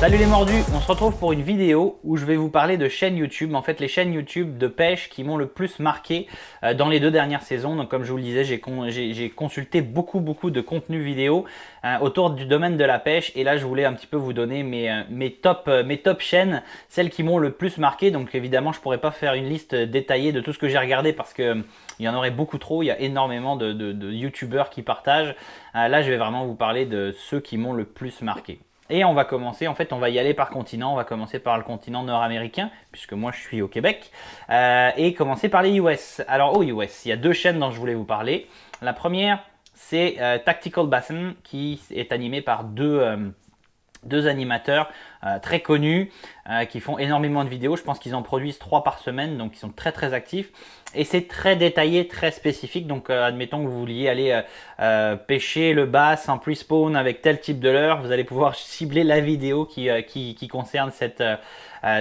Salut les mordus, on se retrouve pour une vidéo où je vais vous parler de chaînes YouTube, en fait les chaînes YouTube de pêche qui m'ont le plus marqué dans les 2 dernières saisons. Donc comme je vous le disais, j'ai consulté beaucoup de contenu vidéo autour du domaine de la pêche et là je voulais un petit peu vous donner mes top chaînes, celles qui m'ont le plus marqué. Donc évidemment je pourrais pas faire une liste détaillée de tout ce que j'ai regardé parce que il y en aurait beaucoup trop, il y a énormément de YouTubeurs qui partagent. Là je vais vraiment vous parler de ceux qui m'ont le plus marqué. Et on va commencer, en fait, on va y aller par continent. On va commencer par le continent nord-américain, puisque moi je suis au Québec, et commencer par les US. Alors, aux US, il y a 2 chaînes dont je voulais vous parler. La première, c'est Tactical Bassin, qui est animée par deux animateurs très connus qui font énormément de vidéos. Je pense qu'ils en produisent 3 par semaine, donc ils sont très actifs. Et c'est très détaillé, très spécifique. Donc admettons que vous vouliez aller pêcher le bass en pre-spawn avec tel type de leurre, vous allez pouvoir cibler la vidéo qui concerne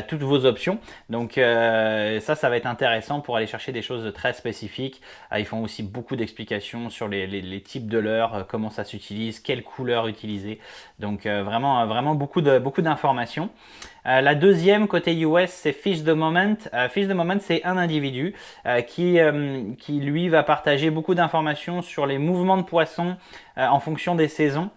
toutes vos options. Donc ça va être intéressant pour aller chercher des choses très spécifiques. Ils font aussi beaucoup d'explications sur les types de leurres, comment ça s'utilise, quelle couleur utiliser. Donc vraiment beaucoup d'informations. La deuxième côté US, c'est Fish the Moment. Fish the Moment, c'est un individu qui lui va partager beaucoup d'informations sur les mouvements de poissons en fonction des saisons.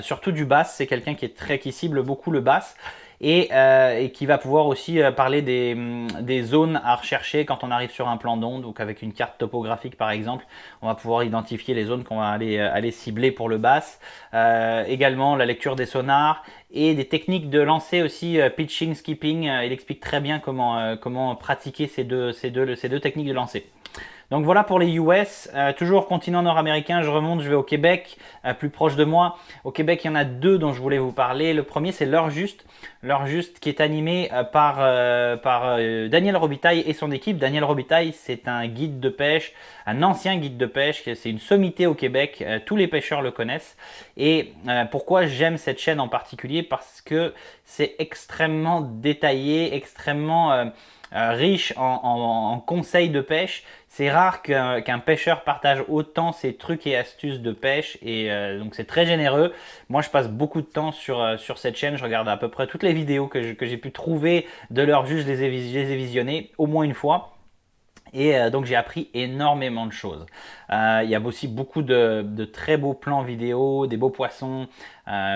Surtout du bass, c'est quelqu'un qui cible beaucoup le bass et qui va pouvoir aussi parler des zones à rechercher quand on arrive sur un plan d'onde. Donc avec une carte topographique par exemple, on va pouvoir identifier les zones qu'on va aller cibler pour le bass. Également la lecture des sonars et des techniques de lancer aussi, pitching, skipping. Il explique très bien comment pratiquer ces deux techniques de lancer. Donc voilà pour les US, toujours continent nord-américain, je remonte, je vais au Québec, plus proche de moi. Au Québec, il y en a 2 dont je voulais vous parler. Le premier, c'est L'Heure Juste. L'Heure Juste qui est animé par Daniel Robitaille et son équipe. Daniel Robitaille, c'est un guide de pêche, un ancien guide de pêche, c'est une sommité au Québec, tous les pêcheurs le connaissent. Et pourquoi j'aime cette chaîne en particulier? Parce que c'est extrêmement détaillé, extrêmement riche en conseils de pêche. C'est rare qu'un pêcheur partage autant ses trucs et astuces de pêche et donc c'est très généreux. Moi je passe beaucoup de temps sur cette chaîne, je regarde à peu près toutes les vidéos que j'ai pu trouver de L'Heure Juste, je les ai visionnées au moins une fois. Et donc j'ai appris énormément de choses. Il y a aussi beaucoup de très beaux plans vidéo, des beaux poissons,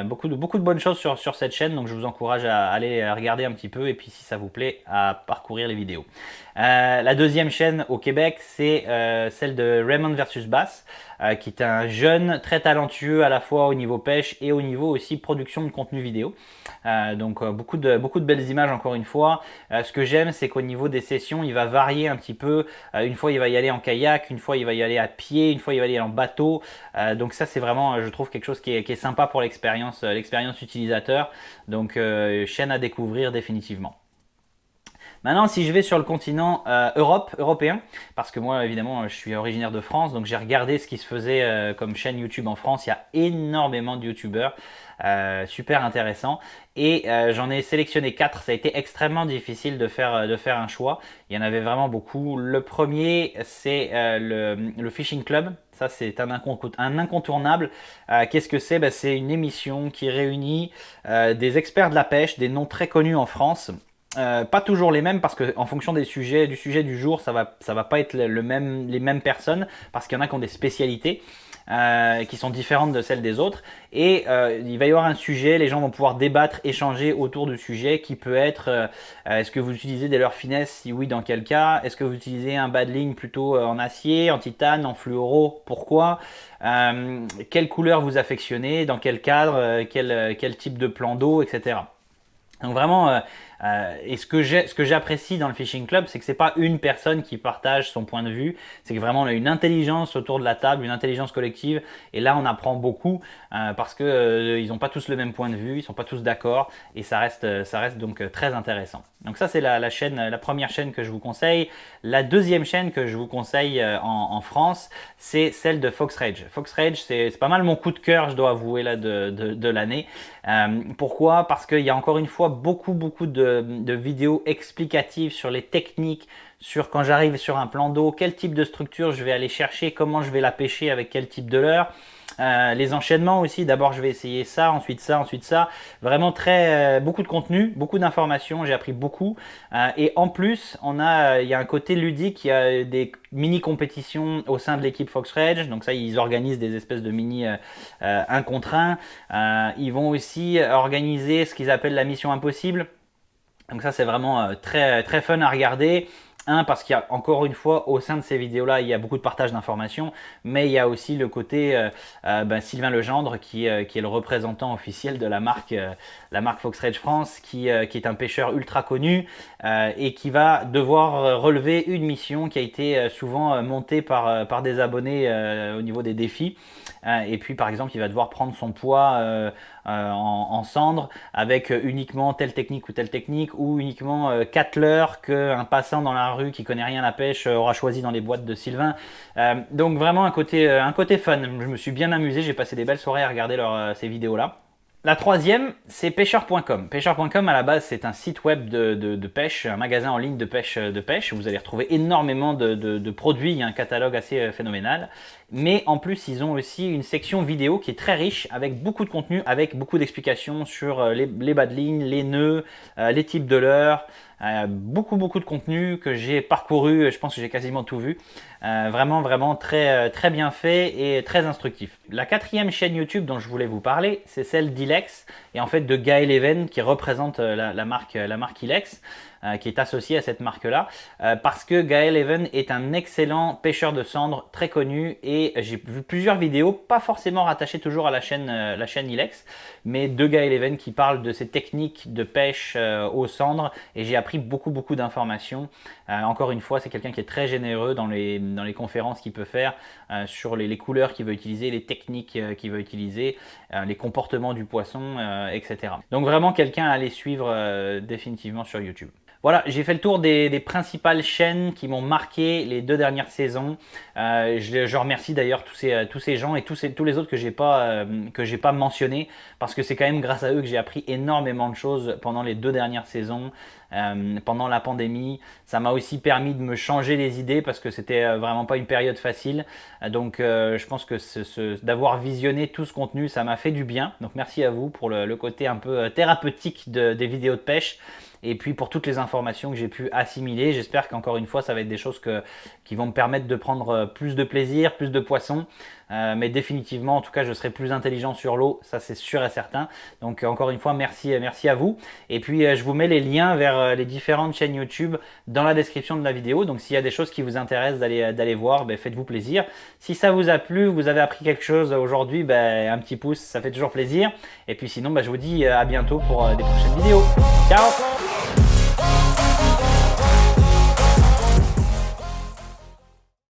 beaucoup de bonnes choses sur cette chaîne. Donc je vous encourage à aller regarder un petit peu et puis si ça vous plaît, à parcourir les vidéos. La deuxième chaîne au Québec, c'est celle de Raymond versus Bass, qui est un jeune très talentueux à la fois au niveau pêche et au niveau aussi production de contenu vidéo. Donc beaucoup de belles images encore une fois. Ce que j'aime, c'est qu'au niveau des sessions, il va varier un petit peu. Une fois, il va y aller en kayak, une fois, il va y aller à pied, une fois, il va y aller en bateau. Donc ça, c'est vraiment, je trouve, quelque chose qui est sympa pour l'expérience utilisateur. Donc chaîne à découvrir définitivement. Maintenant, si je vais sur le continent européen, parce que moi, évidemment, je suis originaire de France, donc j'ai regardé ce qui se faisait comme chaîne YouTube en France. Il y a énormément de YouTubeurs, super intéressant. Et j'en ai sélectionné 4. Ça a été extrêmement difficile de faire un choix. Il y en avait vraiment beaucoup. Le premier, c'est le Fishing Club. Ça, c'est un incontournable. Qu'est-ce que c'est? C'est une émission qui réunit des experts de la pêche, des noms très connus en France. Pas toujours les mêmes parce que en fonction du sujet du jour, ça va pas être les mêmes personnes parce qu'il y en a qui ont des spécialités qui sont différentes de celles des autres et il va y avoir un sujet, les gens vont pouvoir débattre, échanger autour du sujet qui peut être est-ce que vous utilisez des leurres finesse, si oui dans quel cas, est-ce que vous utilisez un badling plutôt en acier, en titane, en fluoro, pourquoi, quelle couleur vous affectionnez, dans quel cadre, quel type de plan d'eau, etc. Donc vraiment, et ce que j'apprécie dans le Fishing Club, c'est que c'est pas une personne qui partage son point de vue, c'est que vraiment on a une intelligence autour de la table, une intelligence collective, et là on apprend beaucoup parce que ils n'ont pas tous le même point de vue, ils sont pas tous d'accord, et ça reste donc très intéressant. Donc ça c'est la première chaîne que je vous conseille. La deuxième chaîne que je vous conseille en France, c'est celle de Fox Rage. Fox Rage, c'est pas mal mon coup de cœur, je dois avouer là de l'année. Pourquoi? Parce qu'il y a encore une fois beaucoup de vidéos explicatives sur les techniques, sur quand j'arrive sur un plan d'eau, quel type de structure je vais aller chercher, comment je vais la pêcher, avec quel type de leurre. Les enchaînements aussi, d'abord je vais essayer ça, ensuite ça, ensuite ça. Vraiment beaucoup de contenu, beaucoup d'informations, j'ai appris beaucoup. Et en plus, il y a un côté ludique, il y a des mini compétitions au sein de l'équipe Fox Rage. Donc ça, ils organisent des espèces de mini 1 contre 1. Ils vont aussi organiser ce qu'ils appellent la mission impossible. Donc ça, c'est vraiment très, très fun à regarder. Parce qu'il y a encore une fois au sein de ces vidéos-là, il y a beaucoup de partage d'informations, mais il y a aussi le côté Sylvain Legendre qui est le représentant officiel de la marque Fox Rage France, qui est un pêcheur ultra connu et qui va devoir relever une mission qui a été souvent montée par des abonnés au niveau des défis. Et puis par exemple, il va devoir prendre son poids en cendre avec uniquement telle technique ou telle technique, ou uniquement 4 leurres qu'un passant dans la rue qui connaît rien à la pêche aura choisi dans les boîtes de Sylvain. Donc vraiment un côté fun. Je me suis bien amusé, j'ai passé des belles soirées à regarder ces vidéos-là. La troisième, c'est pêcheur.com. Pêcheur.com, à la base, c'est un site web de pêche, un magasin en ligne de pêche. Vous allez retrouver énormément de produits, il y a un catalogue assez phénoménal. Mais en plus, ils ont aussi une section vidéo qui est très riche, avec beaucoup de contenu, avec beaucoup d'explications sur les bas de ligne, les nœuds, les types de leurres. Beaucoup de contenu que j'ai parcouru, je pense que j'ai quasiment tout vu. Vraiment très, très bien fait et très instructif. La quatrième chaîne YouTube dont je voulais vous parler, c'est celle d'Ilex, et en fait de Gaël Even, qui représente la marque Ilex, qui est associée à cette marque-là, parce que Gaël Even est un excellent pêcheur de cendres, très connu, et j'ai vu plusieurs vidéos, pas forcément rattachées toujours à la chaîne Ilex, mais de Gaël Even qui parle de ses techniques de pêche aux cendres, et j'ai appris beaucoup d'informations. Encore une fois, c'est quelqu'un qui est très généreux dans les conférences qu'il peut faire sur les couleurs qu'il veut utiliser, les techniques qu'il veut utiliser, les comportements du poisson, etc. Donc vraiment quelqu'un à aller suivre définitivement sur YouTube. Voilà, j'ai fait le tour des principales chaînes qui m'ont marqué les 2 dernières saisons. Je remercie d'ailleurs tous ces gens et tous les autres que j'ai pas mentionnés, parce que c'est quand même grâce à eux que j'ai appris énormément de choses pendant les 2 dernières saisons. Pendant la pandémie, ça m'a aussi permis de me changer les idées, parce que c'était vraiment pas une période facile. Donc je pense que d'avoir visionné tout ce contenu, ça m'a fait du bien. Donc merci à vous pour le côté un peu thérapeutique des vidéos de pêche. Et puis pour toutes les informations que j'ai pu assimiler. J'espère qu'encore une fois, ça va être des choses qui vont me permettre de prendre plus de plaisir, plus de poissons. Mais définitivement, en tout cas, je serai plus intelligent sur l'eau, ça c'est sûr et certain. Donc encore une fois, merci à vous. Et puis je vous mets les liens vers les différentes chaînes YouTube dans la description de la vidéo. Donc s'il y a des choses qui vous intéressent d'aller voir, faites-vous plaisir. Si ça vous a plu, vous avez appris quelque chose aujourd'hui, un petit pouce, ça fait toujours plaisir. Et puis sinon, je vous dis à bientôt pour des prochaines vidéos. Ciao!